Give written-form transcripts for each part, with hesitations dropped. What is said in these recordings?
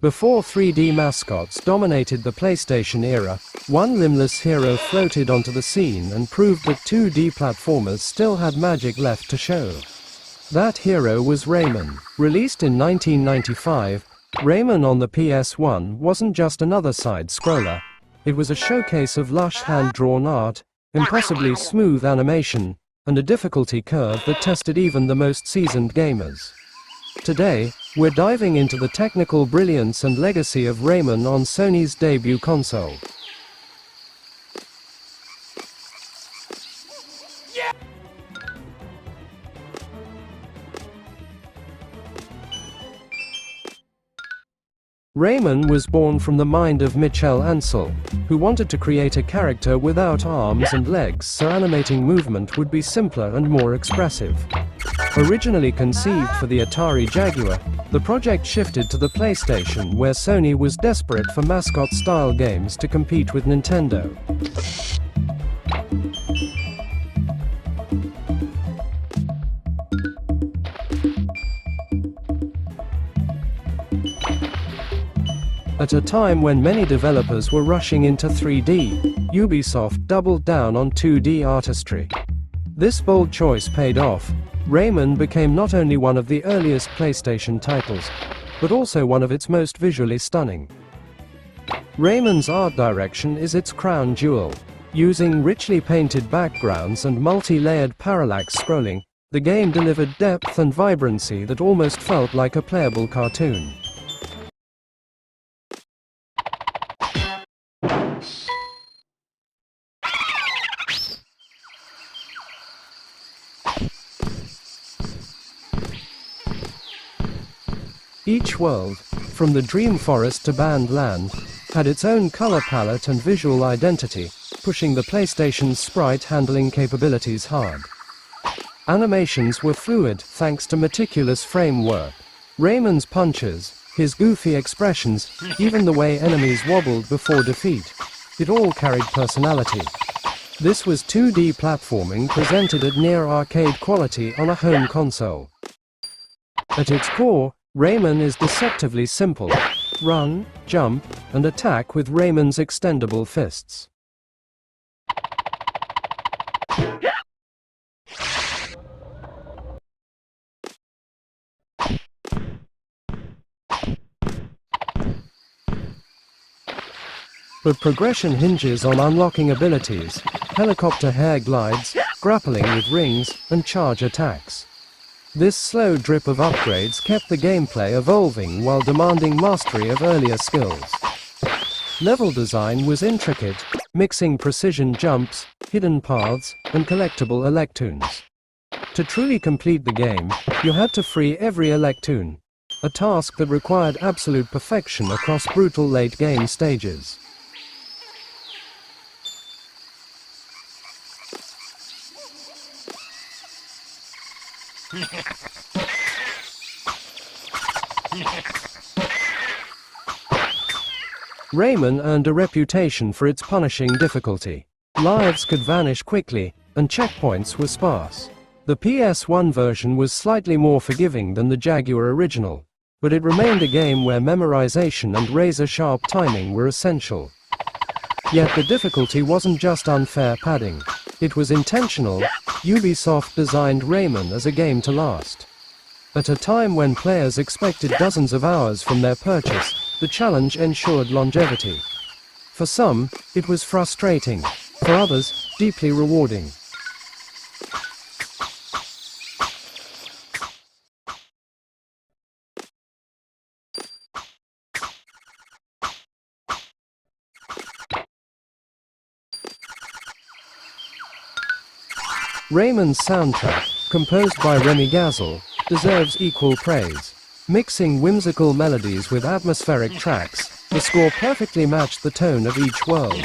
Before 3D mascots dominated the PlayStation era, one limbless hero floated onto the scene and proved that 2D platformers still had magic left to show. That hero was Rayman. Released in 1995, Rayman on the PS1 wasn't just another side-scroller. It was a showcase of lush hand-drawn art, impossibly smooth animation, and a difficulty curve that tested even the most seasoned gamers. Today, we're diving into the technical brilliance and legacy of Rayman on Sony's debut console. Rayman was born from the mind of Michel Ancel, who wanted to create a character without arms and legs so animating movement would be simpler and more expressive. Originally conceived for the Atari Jaguar, the project shifted to the PlayStation, where Sony was desperate for mascot-style games to compete with Nintendo. At a time when many developers were rushing into 3D, Ubisoft doubled down on 2D artistry. This bold choice paid off. Rayman became not only one of the earliest PlayStation titles, but also one of its most visually stunning. Rayman's art direction is its crown jewel. Using richly painted backgrounds and multi-layered parallax scrolling, the game delivered depth and vibrancy that almost felt like a playable cartoon. Each world, from the Dream Forest to Band Land, had its own color palette and visual identity, pushing the PlayStation's sprite handling capabilities hard. Animations were fluid thanks to meticulous framework. Rayman's punches, his goofy expressions, even the way enemies wobbled before defeat, it all carried personality. This was 2D platforming presented at near arcade quality on a home console. At its core, Rayman is deceptively simple. Run, jump, and attack with Rayman's extendable fists. But progression hinges on unlocking abilities, helicopter hair glides, grappling with rings, and charge attacks. This slow drip of upgrades kept the gameplay evolving while demanding mastery of earlier skills. Level design was intricate, mixing precision jumps, hidden paths, and collectible electoons. To truly complete the game, you had to free every electoon, a task that required absolute perfection across brutal late-game stages. Rayman earned a reputation for its punishing difficulty. Lives could vanish quickly, and checkpoints were sparse. The PS1 version was slightly more forgiving than the Jaguar original, but it remained a game where memorization and razor-sharp timing were essential. Yet the difficulty wasn't just unfair padding. It was intentional. Ubisoft designed Rayman as a game to last. At a time when players expected dozens of hours from their purchase, the challenge ensured longevity. For some, it was frustrating. For others, deeply rewarding. Rayman's soundtrack, composed by Remy Gazel, deserves equal praise. Mixing whimsical melodies with atmospheric tracks, the score perfectly matched the tone of each world.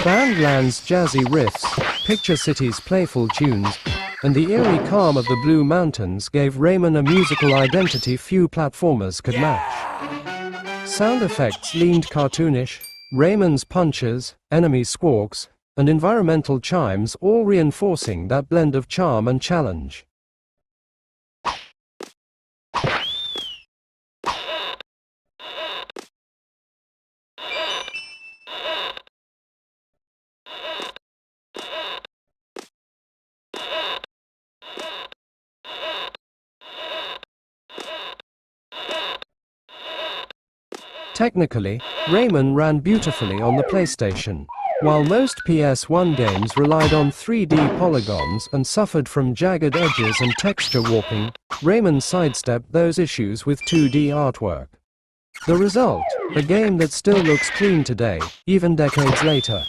Bandland's jazzy riffs, Picture City's playful tunes, and the eerie calm of the Blue Mountains gave Rayman a musical identity few platformers could match. Sound effects leaned cartoonish, Rayman's punches, enemy squawks, and environmental chimes all reinforcing that blend of charm and challenge. Technically, Rayman ran beautifully on the PlayStation. While most PS1 games relied on 3D polygons and suffered from jagged edges and texture warping, Rayman sidestepped those issues with 2D artwork. The result, a game that still looks clean today, even decades later.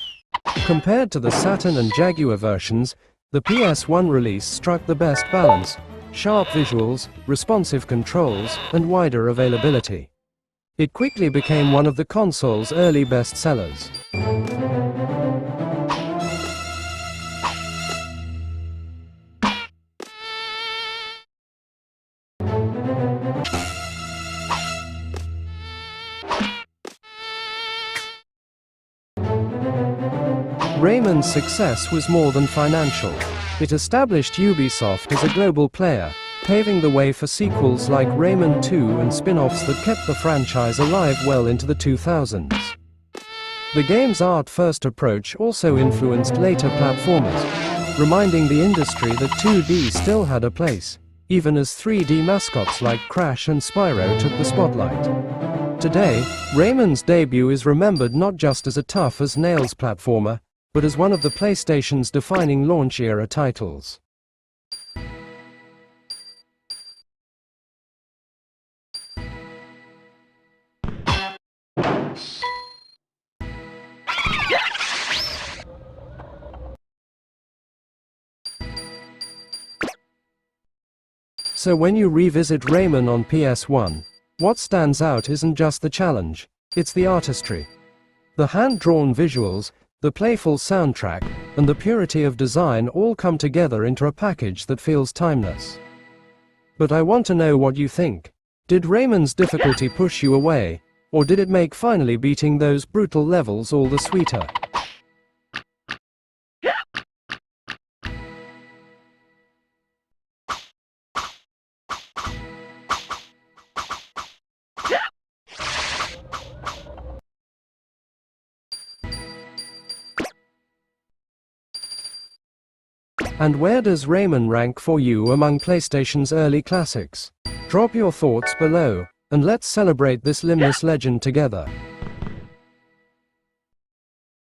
Compared to the Saturn and Jaguar versions, the PS1 release struck the best balance: sharp visuals, responsive controls, and wider availability. It quickly became one of the console's early bestsellers. Rayman's success was more than financial. It established Ubisoft as a global player, paving the way for sequels like Rayman 2 and spin-offs that kept the franchise alive well into the 2000s. The game's art-first approach also influenced later platformers, reminding the industry that 2D still had a place, even as 3D mascots like Crash and Spyro took the spotlight. Today, Rayman's debut is remembered not just as a tough-as-nails platformer, but as one of the PlayStation's defining launch-era titles. So when you revisit Rayman on PS1, what stands out isn't just the challenge, it's the artistry. The hand-drawn visuals, the playful soundtrack, and the purity of design all come together into a package that feels timeless. But I want to know what you think. Did Rayman's difficulty push you away, or did it make finally beating those brutal levels all the sweeter? And where does Rayman rank for you among PlayStation's early classics? Drop your thoughts below, and let's celebrate this limbless legend together.